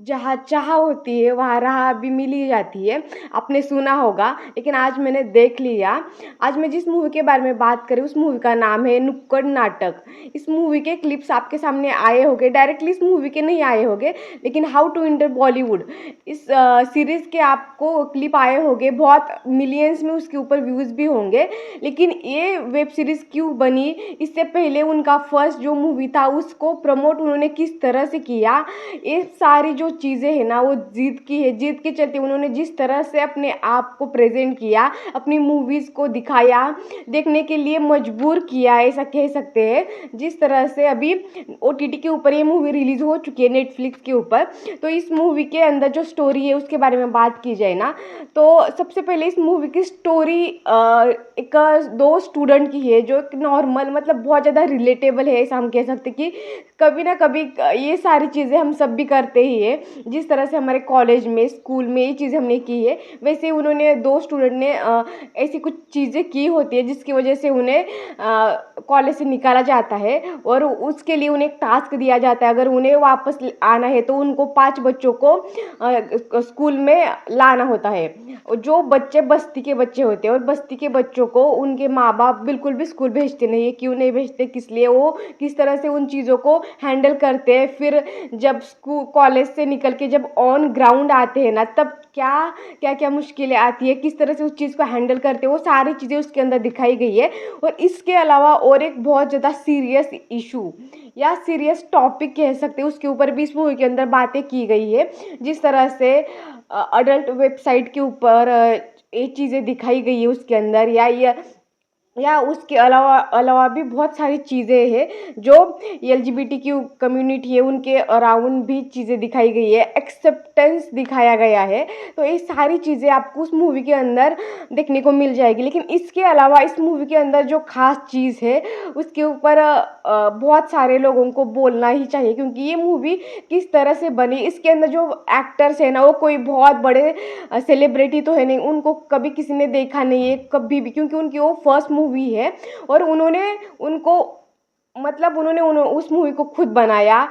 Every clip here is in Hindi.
जहाँ चाह होती है वहाँ राह भी मिल ही जाती है। आपने सुना होगा, लेकिन आज मैंने देख लिया। आज मैं जिस मूवी के बारे में बात कर रही हूँ उस मूवी का नाम है नुक्कड़ नाटक। इस मूवी के क्लिप्स आपके सामने आए होंगे, डायरेक्टली इस मूवी के नहीं आए होंगे, लेकिन हाउ टू एंटर बॉलीवुड इस सीरीज़ के आपको क्लिप आए होंगे, बहुत मिलियंस में उसके ऊपर व्यूज़ भी होंगे। लेकिन ये वेब सीरीज़ क्यों बनी, इससे पहले उनका फर्स्ट जो मूवी था उसको प्रमोट उन्होंने किस तरह से किया, ये सारी जो चीज़ें हैं ना वो जीत की है। जीत के चलते उन्होंने जिस तरह से अपने आप को प्रेजेंट किया, अपनी मूवीज़ को दिखाया, देखने के लिए मजबूर किया, ऐसा कह सकते हैं। जिस तरह से अभी ओटीटी के ऊपर ये मूवी रिलीज़ हो चुकी है, नेटफ्लिक्स के ऊपर। तो इस मूवी के अंदर जो स्टोरी है उसके बारे में बात की जाए ना, तो सबसे पहले इस मूवी की स्टोरी एक दो स्टूडेंट की है, जो एक नॉर्मल मतलब बहुत ज़्यादा रिलेटेबल है, ऐसा हम कह सकते कि कभी ना कभी ये सारी चीज़ें हम सब भी करते ही है। जिस तरह से हमारे कॉलेज में, स्कूल में ये चीज़ें हमने की है, वैसे उन्होंने दो स्टूडेंट ने ऐसी कुछ चीज़ें की होती है जिसकी वजह से उन्हें कॉलेज से निकाला जाता है, और उसके लिए उन्हें एक टास्क दिया जाता है। अगर उन्हें वापस आना है तो उनको 5 बच्चों को स्कूल में लाना होता है। और जो बच्चे बस्ती के बच्चे होते हैं, और बस्ती के बच्चों को उनके माँ बाप बिल्कुल भी स्कूल भेजते नहीं है। क्यों नहीं भेजते, किस लिए, वो किस तरह से उन चीज़ों को हैंडल करते हैं। फिर जब स्कूल कॉलेज से निकल के जब ऑन ग्राउंड आते हैं ना, तब क्या क्या क्या मुश्किलें आती है, किस तरह से उस चीज़ को हैंडल करते हैं, वो सारी चीज़ें उसके अंदर दिखाई गई है। और इसके अलावा और एक बहुत ज़्यादा सीरियस इशू या सीरियस टॉपिक कह सकते हैं, उसके ऊपर भी इस मूवी के अंदर बातें की गई है। जिस तरह से अडल्ट वेबसाइट के ऊपर ये चीज़ें दिखाई गई है उसके अंदर, या उसके अलावा अलावा भी बहुत सारी चीज़ें हैं जो एलजीबीटीक्यू कम्युनिटी है उनके अराउंड भी चीज़ें दिखाई गई है, एक्सेप्टेंस दिखाया गया है। तो ये सारी चीज़ें आपको उस मूवी के अंदर देखने को मिल जाएगी। लेकिन इसके अलावा इस मूवी के अंदर जो खास चीज़ है उसके ऊपर बहुत सारे लोगों को बोलना ही चाहिए, क्योंकि ये मूवी किस तरह से बनी। इसके अंदर जो एक्टर्स है ना, वो कोई बहुत बड़े सेलिब्रिटी तो है नहीं, उनको कभी किसी ने देखा नहीं है कभी भी, क्योंकि उनकी वो फर्स्ट मूवी है। और उन्होंने उनको मतलब उस मूवी को खुद बनाया,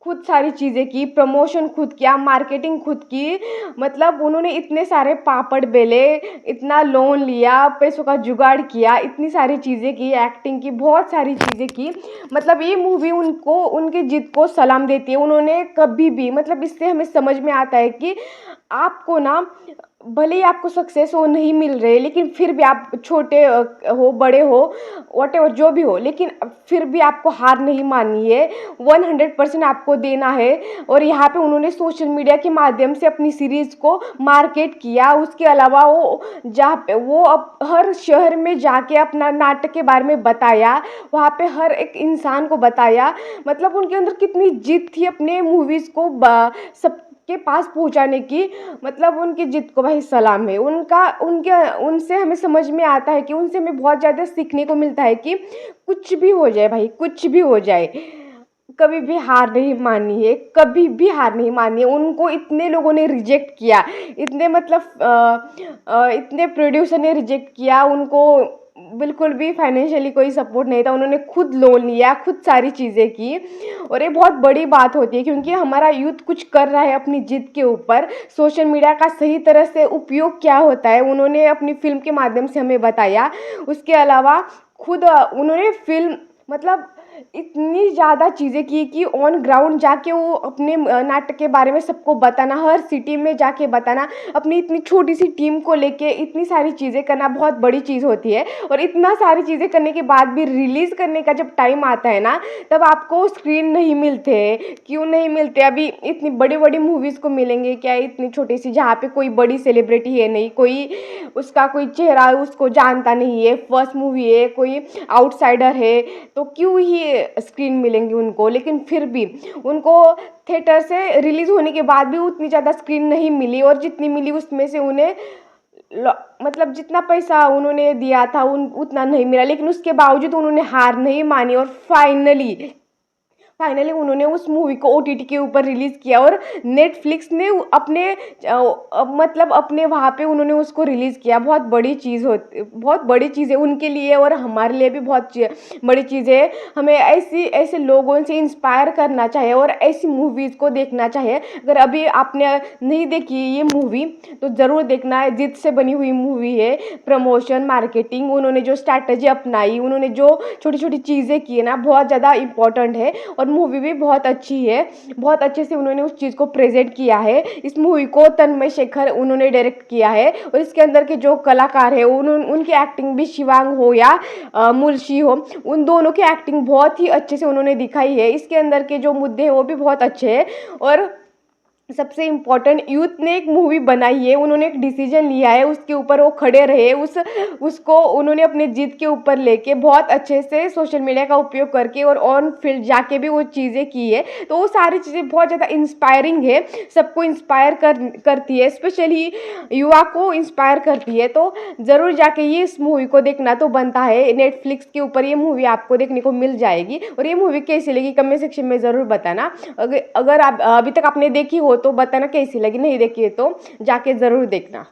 खुद सारी चीज़ें की, प्रमोशन खुद किया, मार्केटिंग खुद की। मतलब उन्होंने इतने सारे पापड़ बेले, इतना लोन लिया, पैसों का जुगाड़ किया, इतनी सारी चीज़ें की, एक्टिंग की, बहुत सारी चीज़ें की। मतलब ये मूवी उनको उनकी जिद को सलाम देती है। उन्होंने कभी भी मतलब इससे हमें समझ में आता है कि आपको ना भले ही आपको सक्सेस हो नहीं मिल रहे, लेकिन फिर भी आप छोटे हो बड़े हो वॉटेवर जो भी हो, लेकिन फिर भी आपको हार नहीं माननी है, 100% आपको देना है। और यहाँ पे उन्होंने सोशल मीडिया के माध्यम से अपनी सीरीज़ को मार्केट किया। उसके अलावा वो जहाँ पे वो अब हर शहर में जाके अपना नाटक के बारे में बताया, वहाँ पे हर एक इंसान को बताया। मतलब उनके अंदर कितनी जिद थी अपने मूवीज़ को सबके पास पहुँचाने की। मतलब उनकी जिद को भाई सलाम है। उनका उनके उनसे हमें समझ में आता है कि उनसे हमें बहुत ज़्यादा सीखने को मिलता है कि कुछ भी हो जाए भाई, कुछ भी हो जाए, कभी भी हार नहीं माननी है, कभी भी हार नहीं माननी है। उनको इतने लोगों ने रिजेक्ट किया, इतने मतलब इतने प्रोड्यूसर ने रिजेक्ट किया उनको, बिल्कुल भी फाइनेंशियली कोई सपोर्ट नहीं था। उन्होंने खुद लोन लिया, खुद सारी चीज़ें की। और ये बहुत बड़ी बात होती है, क्योंकि हमारा यूथ कुछ कर रहा है अपनी जिद के ऊपर। सोशल मीडिया का सही तरह से उपयोग क्या होता है उन्होंने अपनी फिल्म के माध्यम से हमें बताया। उसके अलावा खुद उन्होंने फिल्म मतलब इतनी ज़्यादा चीज़ें की कि ऑन ग्राउंड जाके वो अपने नाटक के बारे में सबको बताना, हर सिटी में जाके बताना, अपनी इतनी छोटी सी टीम को लेके इतनी सारी चीज़ें करना बहुत बड़ी चीज़ होती है। और इतना सारी चीज़ें करने के बाद भी रिलीज़ करने का जब टाइम आता है ना, तब आपको स्क्रीन नहीं मिलते। क्यों नहीं मिलते? अभी इतनी बड़ी बड़ी मूवीज़ को मिलेंगे क्या, इतनी छोटी सी जहाँ पे कोई बड़ी सेलिब्रिटी है नहीं, कोई उसका कोई चेहरा उसको जानता नहीं है, फर्स्ट मूवी है, कोई आउटसाइडर है, तो क्यों ही स्क्रीन मिलेंगी उनको। लेकिन फिर भी उनको थिएटर से रिलीज़ होने के बाद भी उतनी ज़्यादा स्क्रीन नहीं मिली, और जितनी मिली उसमें से उन्हें मतलब जितना पैसा उन्होंने दिया था उतना नहीं मिला। लेकिन उसके बावजूद उन्होंने हार नहीं मानी, और फाइनली फाइनली उन्होंने उस मूवी को ओटीटी के ऊपर रिलीज़ किया और नेटफ्लिक्स ने अपने मतलब अपने वहाँ पे उन्होंने उसको रिलीज़ किया। बहुत बड़ी चीज़ है उनके लिए और हमारे लिए भी बड़ी चीज़ है। हमें ऐसे लोगों से इंस्पायर करना चाहिए और ऐसी मूवीज़ को देखना चाहिए। अगर अभी आपने नहीं देखी ये मूवी तो ज़रूर देखना है। जिद से बनी हुई मूवी है। प्रमोशन, मार्केटिंग, उन्होंने जो स्ट्रैटेजी अपनाई, उन्होंने जो छोटी छोटी चीज़ें की है ना, बहुत ज़्यादा इंपॉर्टेंट है। और मूवी भी बहुत अच्छी है। बहुत अच्छे से उन्होंने उस चीज़ को प्रेजेंट किया है। इस मूवी को तन्मय शेखर उन्होंने डायरेक्ट किया है और इसके अंदर के जो कलाकार है उनकी एक्टिंग भी, शिवांग हो या मुलशी हो, उन दोनों की एक्टिंग बहुत ही अच्छे से उन्होंने दिखाई है। इसके अंदर के जो मुद्दे हैं वो भी बहुत अच्छे हैं। और सबसे इम्पोर्टेंट, यूथ ने एक मूवी बनाई है, उन्होंने एक डिसीजन लिया है, उसके ऊपर वो खड़े रहे, उसको उन्होंने अपने जिद के ऊपर लेके बहुत अच्छे से सोशल मीडिया का उपयोग करके और ऑन फील्ड जाके भी वो चीज़ें की है। तो वो सारी चीज़ें बहुत ज़्यादा इंस्पायरिंग है, सबको इंस्पायर करती है, स्पेशली युवा को इंस्पायर करती है। तो ज़रूर जाके ये इस मूवी को देखना तो बनता है। नेटफ्लिक्स के ऊपर ये मूवी आपको देखने को मिल जाएगी। और ये मूवी कैसी लगी कमेंट सेक्शन में ज़रूर बताना। अगर आप अभी तक आपने देखी हो तो बताना कैसी लगी, नहीं देखी है तो जाके ज़रूर देखना।